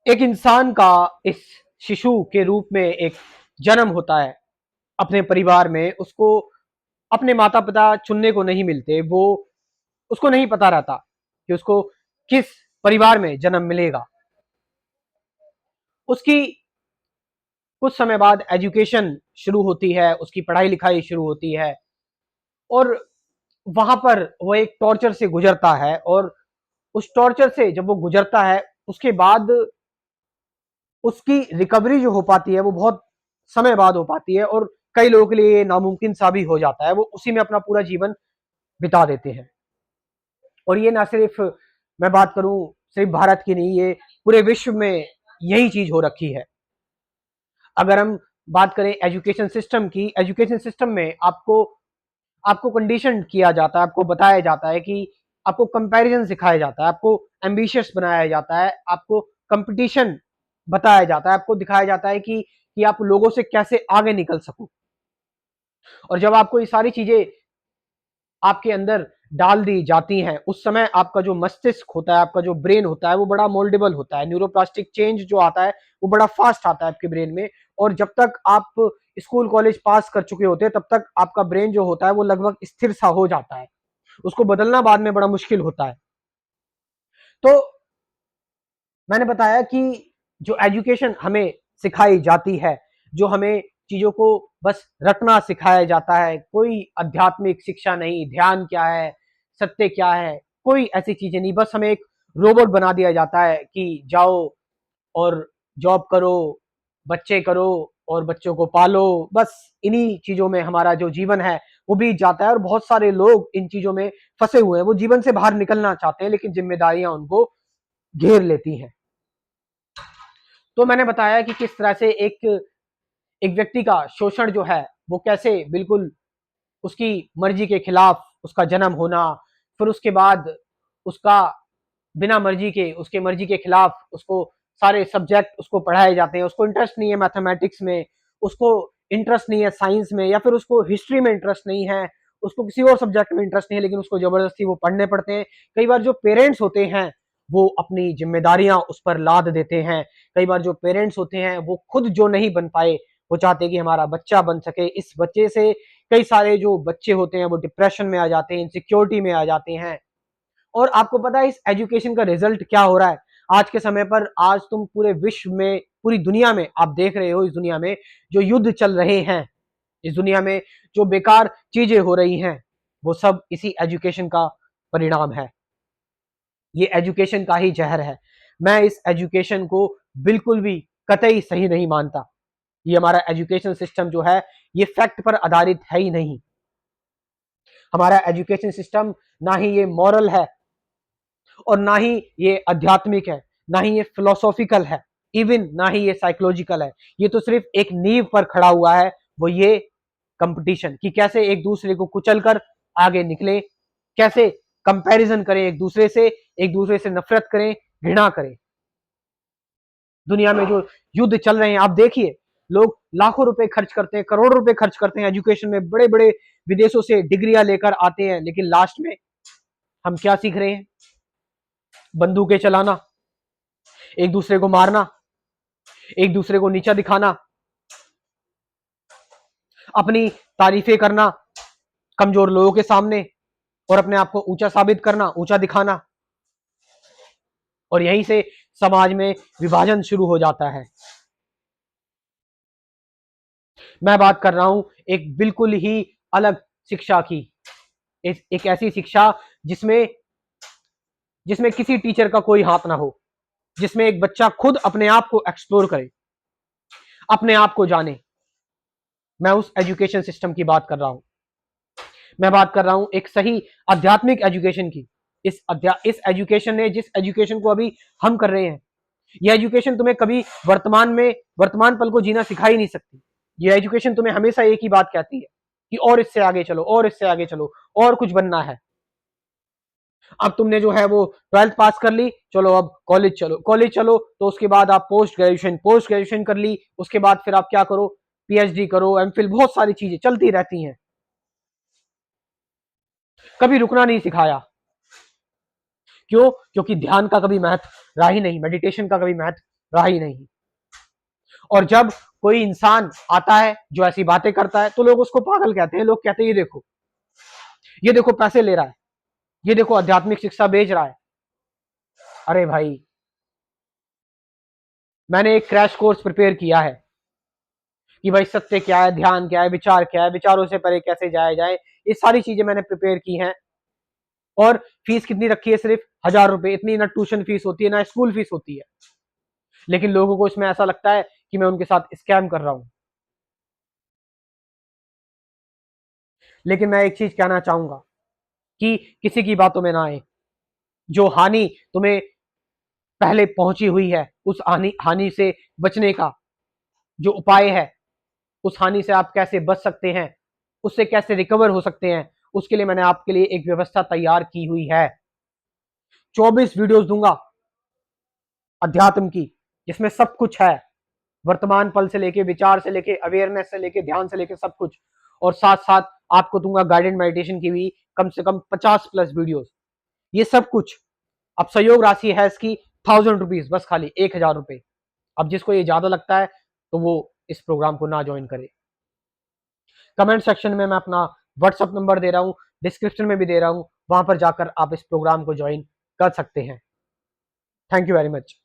एक इंसान का इस शिशु के रूप में एक जन्म होता है अपने परिवार में। उसको अपने माता पिता चुनने को नहीं मिलते। वो उसको नहीं पता रहता कि उसको किस परिवार में जन्म मिलेगा। उसकी कुछ समय बाद एजुकेशन शुरू होती है, उसकी पढ़ाई लिखाई शुरू होती है, और वहां पर वो एक टॉर्चर से गुजरता है। और उस टॉर्चर से जब वो गुजरता है, उसके बाद उसकी रिकवरी जो हो पाती है वो बहुत समय बाद हो पाती है, और कई लोगों के लिए ये नामुमकिन सा भी हो जाता है। वो उसी में अपना पूरा जीवन बिता देते हैं। और ये ना सिर्फ मैं बात करूं सिर्फ भारत की नहीं, ये पूरे विश्व में यही चीज हो रखी है। अगर हम बात करें एजुकेशन सिस्टम की, एजुकेशन सिस्टम में आपको आपको कंडीशन किया जाता है, आपको बताया जाता है कि आपको कंपैरिजन सिखाया जाता है, आपको एम्बिशियस बनाया जाता है, आपको कंपटीशन बताया जाता है, आपको दिखाया जाता है कि आप लोगों से कैसे आगे निकल सको। और जब आपको ये सारी चीजें आपके अंदर डाल दी जाती हैं, उस समय आपका जो मस्तिष्क होता है, आपका जो ब्रेन होता है, वो बड़ा मोल्डेबल होता है। न्यूरोप्लास्टिक चेंज जो आता है वो बड़ा फास्ट आता है आपके ब्रेन में। और जब तक आप स्कूल कॉलेज पास कर चुके होते हैं, तब तक आपका ब्रेन जो होता है वो लगभग स्थिर सा हो जाता है। उसको बदलना बाद में बड़ा मुश्किल होता है। तो मैंने बताया कि जो एजुकेशन हमें सिखाई जाती है, जो हमें चीजों को बस रटना सिखाया जाता है, कोई आध्यात्मिक शिक्षा नहीं, ध्यान क्या है, सत्य क्या है, कोई ऐसी चीजें नहीं। बस हमें एक रोबोट बना दिया जाता है कि जाओ और जॉब करो, बच्चे करो और बच्चों को पालो। बस इन्हीं चीजों में हमारा जो जीवन है वो बीत जाता है। और बहुत सारे लोग इन चीजों में फंसे हुए हैं। वो जीवन से बाहर निकलना चाहते हैं, लेकिन जिम्मेदारियां उनको घेर लेती हैं। तो मैंने बताया कि किस तरह से एक एक व्यक्ति का शोषण जो है वो कैसे बिल्कुल उसकी मर्जी के खिलाफ उसका जन्म होना, फिर उसके बाद उसका बिना मर्जी के उसके मर्जी के खिलाफ उसको सारे सब्जेक्ट उसको पढ़ाए जाते हैं। उसको इंटरेस्ट नहीं है मैथमेटिक्स में, उसको इंटरेस्ट नहीं है साइंस में, या फिर उसको हिस्ट्री में इंटरेस्ट नहीं है, उसको किसी और सब्जेक्ट में इंटरेस्ट नहीं है, लेकिन उसको जबरदस्ती वो पढ़ने पड़ते हैं। कई बार जो पेरेंट्स होते हैं वो अपनी जिम्मेदारियां उस पर लाद देते हैं। कई बार जो पेरेंट्स होते हैं वो खुद जो नहीं बन पाए, वो चाहते हैं कि हमारा बच्चा बन सके। इस बच्चे से कई सारे जो बच्चे होते हैं वो डिप्रेशन में आ जाते हैं, इनसिक्योरिटी में आ जाते हैं। और आपको पता है इस एजुकेशन का रिजल्ट क्या हो रहा है आज के समय पर? आज तुम पूरे विश्व में, पूरी दुनिया में आप देख रहे हो, इस दुनिया में जो युद्ध चल रहे हैं, इस दुनिया में जो बेकार चीजें हो रही हैं, वो सब इसी एजुकेशन का परिणाम है। ये एजुकेशन का ही जहर है। मैं इस एजुकेशन को बिल्कुल भी कतई सही नहीं मानता। ये हमारा एजुकेशन सिस्टम जो है ये फैक्ट पर आधारित है ही नहीं। हमारा एजुकेशन सिस्टम ना ही ये मॉरल है, और ना ही ये आध्यात्मिक है, ना ही ये फिलोसॉफिकल है, इवन ना ही ये साइकोलॉजिकल है। ये तो सिर्फ एक नींव पर खड़ा हुआ है, वो ये कंपटीशन, कि कैसे एक दूसरे को कुचल कर आगे निकले, कैसे कंपैरिजन करें एक दूसरे से नफरत करें, घृणा करें। दुनिया में जो युद्ध चल रहे हैं आप देखिए, लोग लाखों रुपए खर्च करते हैं, करोड़ों रुपए खर्च करते हैं एजुकेशन में, बड़े बड़े विदेशों से डिग्रियां लेकर आते हैं, लेकिन लास्ट में हम क्या सीख रहे हैं? बंदूकें चलाना, एक दूसरे को मारना, एक दूसरे को नीचा दिखाना, अपनी तारीफें करना कमजोर लोगों के सामने, और अपने आप को ऊंचा साबित करना, ऊंचा दिखाना। और यहीं से समाज में विभाजन शुरू हो जाता है। मैं बात कर रहा हूं एक बिल्कुल ही अलग शिक्षा की, एक ऐसी शिक्षा जिसमें जिसमें किसी टीचर का कोई हाथ ना हो, जिसमें एक बच्चा खुद अपने आप को एक्सप्लोर करे, अपने आप को जाने। मैं उस एजुकेशन सिस्टम की बात कर रहा हूं। मैं बात कर रहा हूं एक सही आध्यात्मिक एजुकेशन की। इस एजुकेशन ने, जिस एजुकेशन को अभी हम कर रहे हैं, यह एजुकेशन तुम्हें कभी वर्तमान पल को जीना सिखा ही नहीं सकती। यह एजुकेशन तुम्हें हमेशा एक ही बात कहती है कि और इससे आगे चलो, और इससे आगे चलो, और कुछ बनना है। अब तुमने जो है वो ट्वेल्थ पास कर ली, चलो अब कॉलेज चलो, कॉलेज चलो तो उसके बाद आप पोस्ट ग्रेजुएशन कर ली, उसके बाद फिर आप क्या करो? पीएचडी करो, एमफिल, बहुत सारी चीजें चलती रहती हैं। कभी रुकना नहीं सिखाया। क्यों? क्योंकि ध्यान का कभी महत्व रहा ही नहीं, मेडिटेशन का कभी महत्व रहा ही नहीं। और जब कोई इंसान आता है जो ऐसी बातें करता है तो लोग उसको पागल कहते हैं। लोग कहते हैं ये देखो पैसे ले रहा है, ये देखो आध्यात्मिक शिक्षा बेच रहा है। अरे भाई, मैंने एक क्रैश कोर्स प्रिपेयर किया है कि भाई सत्य क्या है, ध्यान क्या है, विचार क्या है, विचारों से परे कैसे जाया जाए, ये सारी चीजें मैंने प्रिपेयर की हैं। और फीस कितनी रखी है? सिर्फ 1,000 रुपए। इतनी ना ट्यूशन फीस होती है ना स्कूल फीस होती है। लेकिन लोगों को इसमें ऐसा लगता है कि मैं उनके साथ स्कैम कर रहा हूं। लेकिन मैं एक चीज कहना चाहूंगा कि किसी की बातों में ना आए। जो हानि तुम्हें पहले पहुंची हुई है, उस हानि हानि से बचने का जो उपाय है, उस हानि से आप कैसे बच सकते हैं, उससे कैसे रिकवर हो सकते हैं, उसके लिए मैंने आपके लिए एक व्यवस्था तैयार की हुई है। 24 वीडियोस दूंगा अध्यात्म की, जिसमें सब कुछ है। वर्तमान पल से लेके, विचार से लेके, अवेयरनेस से लेके, ध्यान से लेके, सब कुछ। और साथ साथ आपको दूंगा गाइडेड मेडिटेशन की भी कम से कम 50+ वीडियोस। ये सब कुछ। अब सहयोग राशि है इसकी 1,000 रुपीज, बस खाली 1,000 रुपए। अब जिसको ये ज्यादा लगता है तो वो इस प्रोग्राम को ना ज्वाइन करे। कमेंट सेक्शन में मैं अपना व्हाट्सअप नंबर दे रहा हूं, डिस्क्रिप्शन में भी दे रहा हूं, वहां पर जाकर आप इस प्रोग्राम को ज्वाइन कर सकते हैं। Thank you very much.